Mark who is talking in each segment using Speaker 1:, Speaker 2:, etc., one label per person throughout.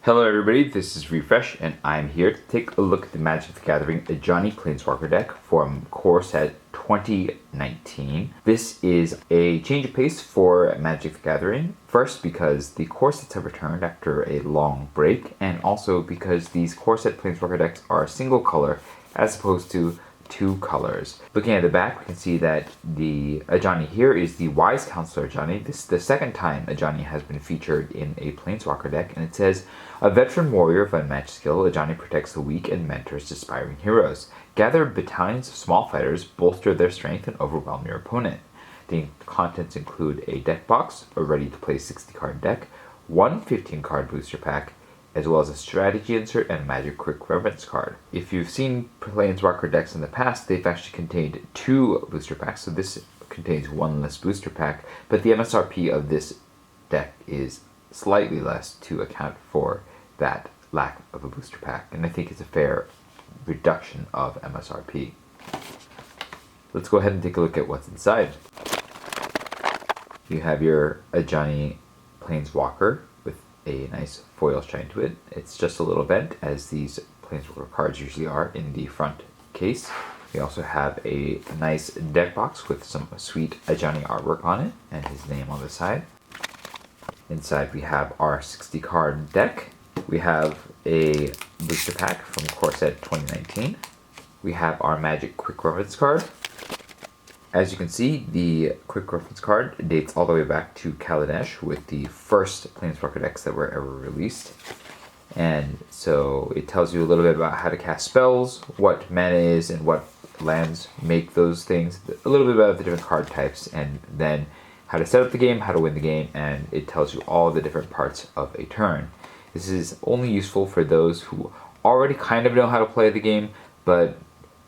Speaker 1: Hello everybody, this is Refresh, and I'm here to take a look at the Magic the Gathering Ajani Planeswalker deck from core set 2019. This is a change of pace for Magic the Gathering. First, because the core sets have returned after a long break, and also because these core set Planeswalker decks are single color as opposed to two colors. Looking at the back, we can see that the Ajani here is the Wise Counselor Ajani. This is the second time Ajani has been featured in a Planeswalker deck, and it says, a veteran warrior of unmatched skill, Ajani protects the weak and mentors aspiring heroes. Gather battalions of small fighters, bolster their strength, and overwhelm your opponent. The contents include a deck box, a ready-to-play 60-card deck, one 15-card booster pack, as well as a strategy insert and a magic quick reference card. If you've seen Planeswalker decks in the past, they've actually contained two booster packs, so this contains one less booster pack, but the MSRP of this deck is slightly less to account for that lack of a booster pack, and I think it's a fair reduction of MSRP. Let's go ahead and take a look at what's inside. You have your Ajani Planeswalker with a nice foil shine to it. It's just a little bent, as these Planeswalker cards usually are in the front case. We also have a nice deck box with some sweet Ajani artwork on it and his name on the side. Inside we have our 60-card deck. We have a booster pack from core set 2019. We have our magic quick reference card. As you can see, the quick reference card dates all the way back to Kaladesh with the first Planeswalker decks that were ever released. And so it tells you a little bit about how to cast spells, what mana is, and what lands make those things, a little bit about the different card types, and then how to set up the game, how to win the game, and it tells you all the different parts of a turn. This is only useful for those who already kind of know how to play the game, but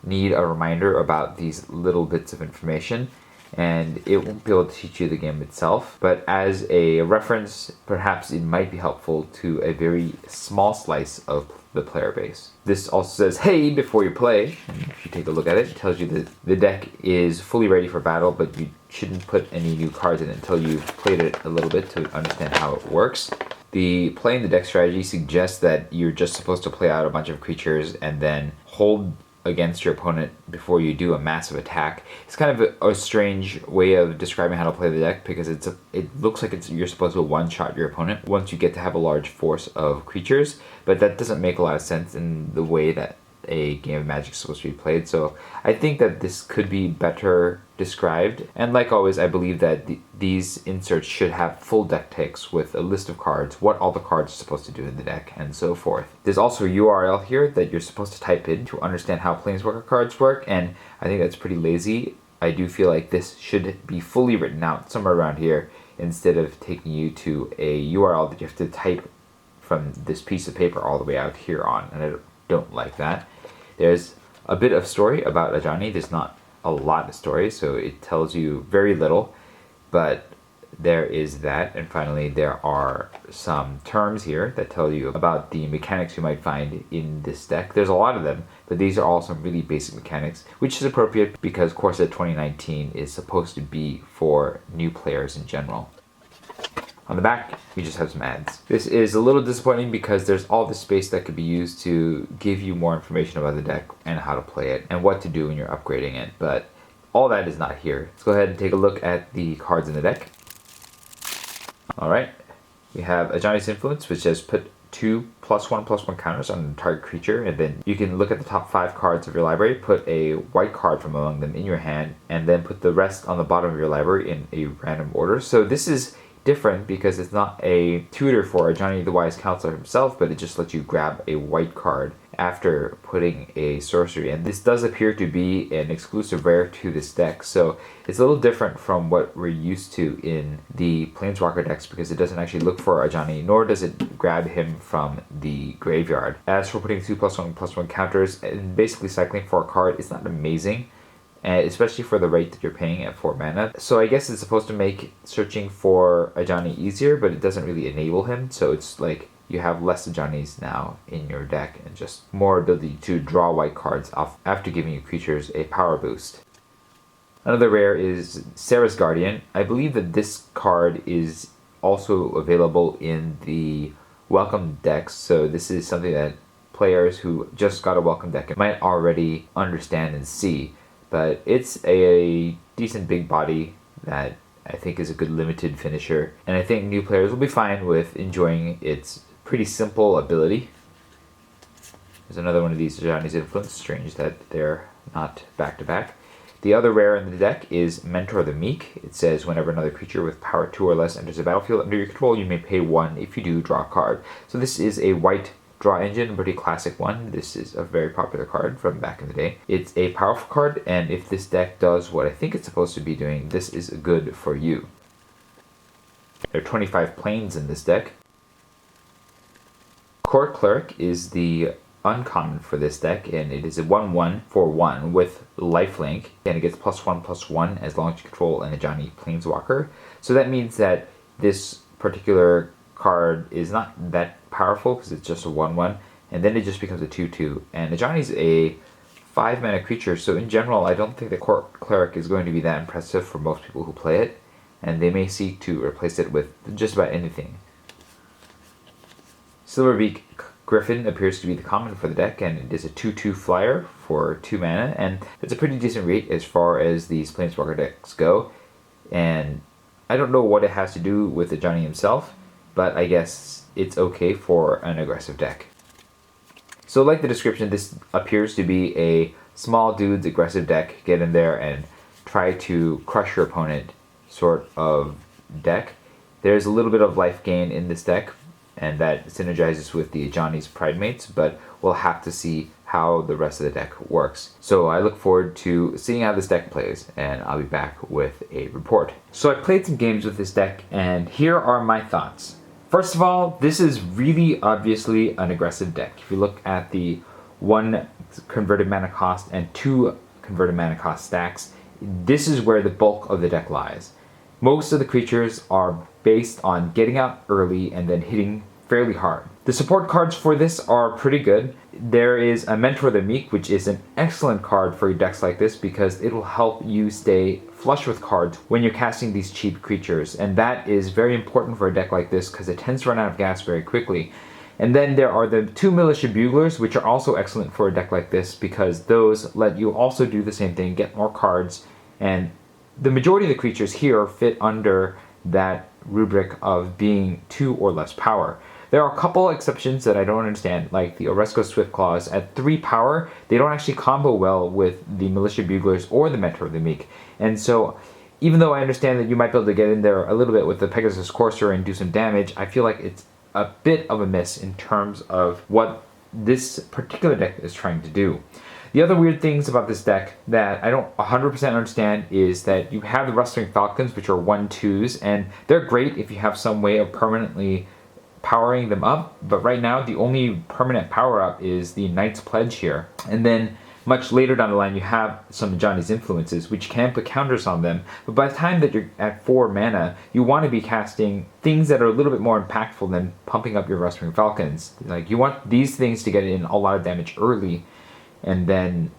Speaker 1: need a reminder about these little bits of information, and it won't be able to teach you the game itself, but as a reference, perhaps it might be helpful to a very small slice of the player base. This also says, hey, before you play, and if you take a look at it, it tells you that the deck is fully ready for battle, but you shouldn't put any new cards in it until you've played it a little bit to understand how it works. The playing the deck strategy suggests that you're just supposed to play out a bunch of creatures and then hold against your opponent before you do a massive attack. It's kind of a strange way of describing how to play the deck, because it looks like you're supposed to one-shot your opponent once you get to have a large force of creatures, but that doesn't make a lot of sense in the way that a game of Magic is supposed to be played. So I think that this could be better described, and like always, I believe that these inserts should have full deck text with a list of cards, what all the cards are supposed to do in the deck, and so forth. There's also a URL here that you're supposed to type in to understand how Planeswalker cards work, and I think that's pretty lazy. I do feel like this should be fully written out somewhere around here instead of taking you to a URL that you have to type from this piece of paper all the way out here on, and I don't like that. There's a bit of story about Ajani. There's not a lot of story, so it tells you very little, but there is that. And finally, there are some terms here that tell you about the mechanics you might find in this deck. There's a lot of them, but these are all some really basic mechanics, which is appropriate because core set 2019 is supposed to be for new players in general. On the back, we just have some ads. This is a little disappointing because there's all this space that could be used to give you more information about the deck and how to play it and what to do when you're upgrading it, but all that is not here. Let's go ahead and take a look at the cards in the deck. Alright, we have Ajani's Influence, which says put 2 +1/+1 counters on a target creature, and then you can look at the top 5 cards of your library, put a white card from among them in your hand, and then put the rest on the bottom of your library in a random order. So this is different because it's not a tutor for Ajani the Wise Counselor himself, but it just lets you grab a white card after putting a sorcery, and this does appear to be an exclusive rare to this deck, so it's a little different from what we're used to in the Planeswalker decks, because it doesn't actually look for Ajani, nor does it grab him from the graveyard. As for putting 2 +1/+1 counters and basically cycling for a card, it's not amazing, especially for the rate that you're paying at 4 mana. So I guess it's supposed to make searching for Ajani easier, but it doesn't really enable him, so it's like you have less Ajanis now in your deck and just more ability to draw white cards off after giving your creatures a power boost. Another rare is Sarah's Guardian. I believe that this card is also available in the welcome decks, so this is something that players who just got a welcome deck might already understand and see. But it's a decent big body that I think is a good limited finisher, and I think new players will be fine with enjoying its pretty simple ability. There's another one of these Ajani's Influence. Strange that they're not back to back. The other rare in the deck is Mentor the Meek. It says whenever another creature with power 2 or less enters the battlefield under your control, you may pay 1. If you do, draw a card. So this is a white draw engine, a pretty classic one. This is a very popular card from back in the day. It's a powerful card, and if this deck does what I think it's supposed to be doing, this is good for you. There are 25 planes in this deck. Court Cleric is the uncommon for this deck, and it is a 1/1 for 1 with lifelink, and it gets +1/+1 as long as you control an Ajani Planeswalker. So that means that this particular card is not that powerful because it's just a 1/1, and then it just becomes a 2/2. And Ajani's a 5 mana creature, so in general I don't think the Court Cleric is going to be that impressive for most people who play it, and they may seek to replace it with just about anything. Silverbeak Griffin appears to be the common for the deck, and it is a 2/2 flyer for 2 mana, and it's a pretty decent rate as far as these Planeswalker decks go. And I don't know what it has to do with Ajani himself, but I guess it's okay for an aggressive deck. So like the description, this appears to be a small dude's aggressive deck. Get in there and try to crush your opponent sort of deck. There's a little bit of life gain in this deck, and that synergizes with the Ajani's Pridemates, but we'll have to see how the rest of the deck works. So I look forward to seeing how this deck plays, and I'll be back with a report. So I played some games with this deck, and here are my thoughts. First of all, this is really obviously an aggressive deck. If you look at the 1 converted mana cost and 2 converted mana cost stacks, this is where the bulk of the deck lies. Most of the creatures are based on getting out early and then hitting fairly hard. The support cards for this are pretty good. There is a Mentor the Meek, which is an excellent card for decks like this because it'll help you stay flush with cards when you're casting these cheap creatures, and that is very important for a deck like this because it tends to run out of gas very quickly. And then there are the 2 Militia Buglers, which are also excellent for a deck like this because those let you also do the same thing, get more cards, and the majority of the creatures here fit under that rubric of being 2 or less power. There are a couple exceptions that I don't understand, like the Oresco Swiftclaws. At 3 power, they don't actually combo well with the Militia Buglers or the Mentor of the Meek. And so, even though I understand that you might be able to get in there a little bit with the Pegasus Courser and do some damage, I feel like it's a bit of a miss in terms of what this particular deck is trying to do. The other weird things about this deck that I don't 100% understand is that you have the Rustling Falcons, which are 1/2s, and they're great if you have some way of permanently powering them up, but right now the only permanent power up is the Knight's Pledge here. And then much later down the line you have some Ajani's Influences, which can put counters on them, but by the time that you're at 4 mana, you want to be casting things that are a little bit more impactful than pumping up your Rustling Falcons. Like, you want these things to get in a lot of damage early, and then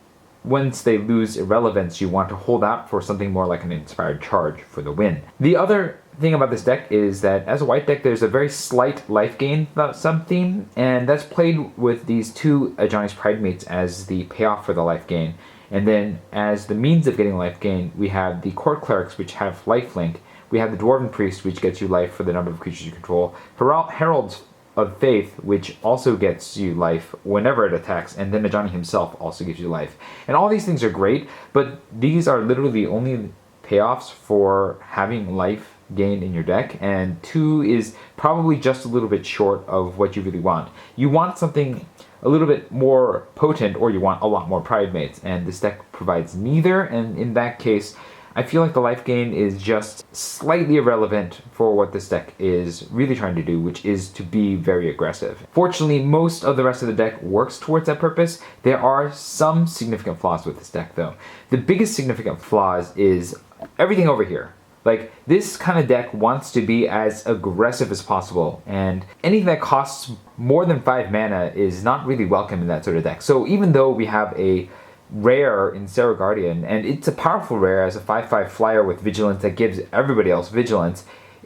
Speaker 1: once they lose irrelevance, you want to hold out for something more like an Inspired Charge for the win. The other thing about this deck is that as a white deck, there's a very slight life gain sub-theme, and that's played with these 2 Ajani's Pridemates as the payoff for the life gain. And then as the means of getting life gain, we have the Court Clerics, which have lifelink. We have the Dwarven Priest, which gets you life for the number of creatures you control. Herald's of Faith, which also gets you life whenever it attacks, and then Ajani himself also gives you life. And all these things are great, but these are literally only payoffs for having life gain in your deck, and 2 is probably just a little bit short of what you really want. You want something a little bit more potent, or you want a lot more Pridemates, and this deck provides neither, and in that case, I feel like the life gain is just slightly irrelevant for what this deck is really trying to do, which is to be very aggressive. Fortunately, most of the rest of the deck works towards that purpose. There are some significant flaws with this deck, though. The biggest significant flaws is everything over here. Like, this kind of deck wants to be as aggressive as possible, and anything that costs more than 5 mana is not really welcome in that sort of deck. So even though we have a rare in Serra Guardian, and it's a powerful rare as a 5/5 flyer with vigilance that gives everybody else vigilance,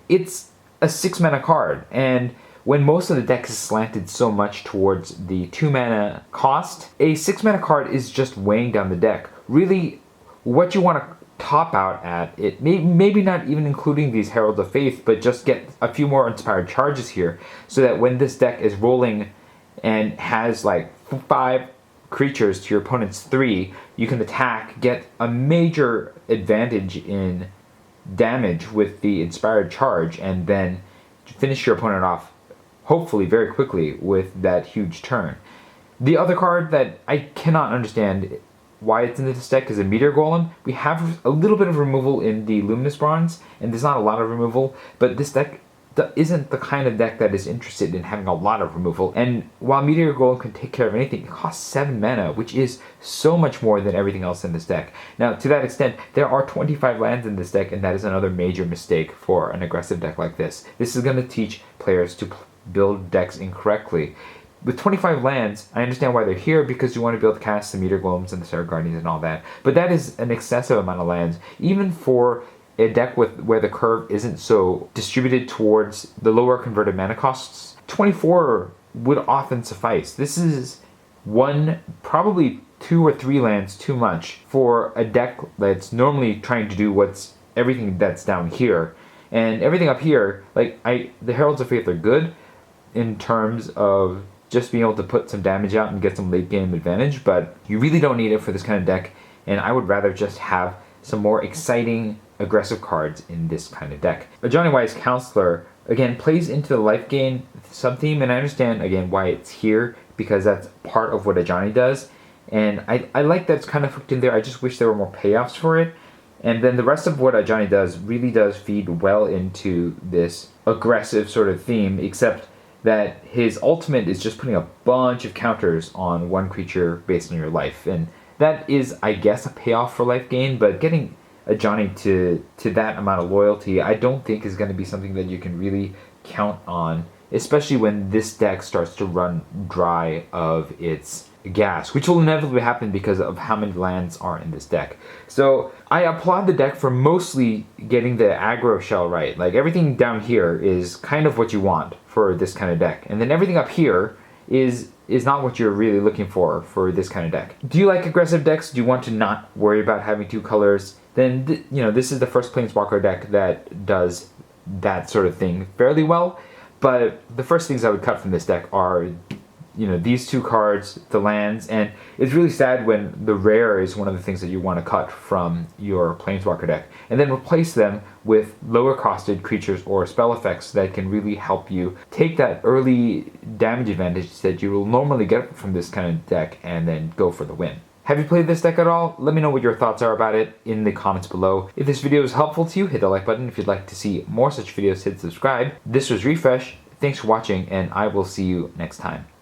Speaker 1: it's a 6 mana card, and when most of the deck is slanted so much towards the 2 mana cost, a 6 mana card is just weighing down the deck. Really, what you want to top out at it, maybe not even including these Heralds of Faith, but just get a few more inspired charges here, so that when this deck is rolling and has like 5 creatures to your opponent's 3, you can attack, get a major advantage in damage with the inspired charge, and then finish your opponent off, hopefully very quickly, with that huge turn. The other card that I cannot understand why it's in this deck is a Meteor Golem. We have a little bit of removal in the Luminous Bronze, and there's not a lot of removal, but this deck isn't the kind of deck that is interested in having a lot of removal. And while Meteor Golem can take care of anything, it costs 7 mana, which is so much more than everything else in this deck. Now, to that extent, there are 25 lands in this deck, and that is another major mistake for an aggressive deck like this. This is going to teach players to build decks incorrectly. With 25 lands, I understand why they're here, because you want to be able to cast the Meteor Golems and the Serra Guardians and all that. But that is an excessive amount of lands, even for a deck where the curve isn't so distributed towards the lower converted mana costs. 24 would often suffice. This is probably 2 or 3 lands too much for a deck that's normally trying to do everything that's down here. And everything up here, the Heralds of Faith are good in terms of just being able to put some damage out and get some late game advantage, but you really don't need it for this kind of deck, and I would rather just have some more exciting aggressive cards in this kind of deck. Ajani Wise Counselor, again, plays into the life gain sub-theme, and I understand, again, why it's here, because that's part of what Ajani does, and I like that it's kind of hooked in there. I just wish there were more payoffs for it. And then the rest of what Ajani does really does feed well into this aggressive sort of theme, except that his ultimate is just putting a bunch of counters on one creature based on your life. And that is, I guess, a payoff for life gain, but getting Ajani to that amount of loyalty, I don't think is going to be something that you can really count on, especially when this deck starts to run dry of its gas, which will inevitably happen because of how many lands are in this deck. So I applaud the deck for mostly getting the aggro shell right. Like, everything down here is kind of what you want for this kind of deck, and then everything up here is not what you're really looking for this kind of deck. Do you like aggressive decks? Do you want to not worry about having 2 colors? Then this is the first Planeswalker deck that does that sort of thing fairly well. But the first things I would cut from this deck are these 2 cards, the lands, and it's really sad when the rare is one of the things that you want to cut from your Planeswalker deck, and then replace them with lower costed creatures or spell effects that can really help you take that early damage advantage that you will normally get from this kind of deck and then go for the win. Have you played this deck at all? Let me know what your thoughts are about it in the comments below. If this video is helpful to you, hit the like button. If you'd like to see more such videos, hit subscribe. This was Refresh. Thanks for watching, and I will see you next time.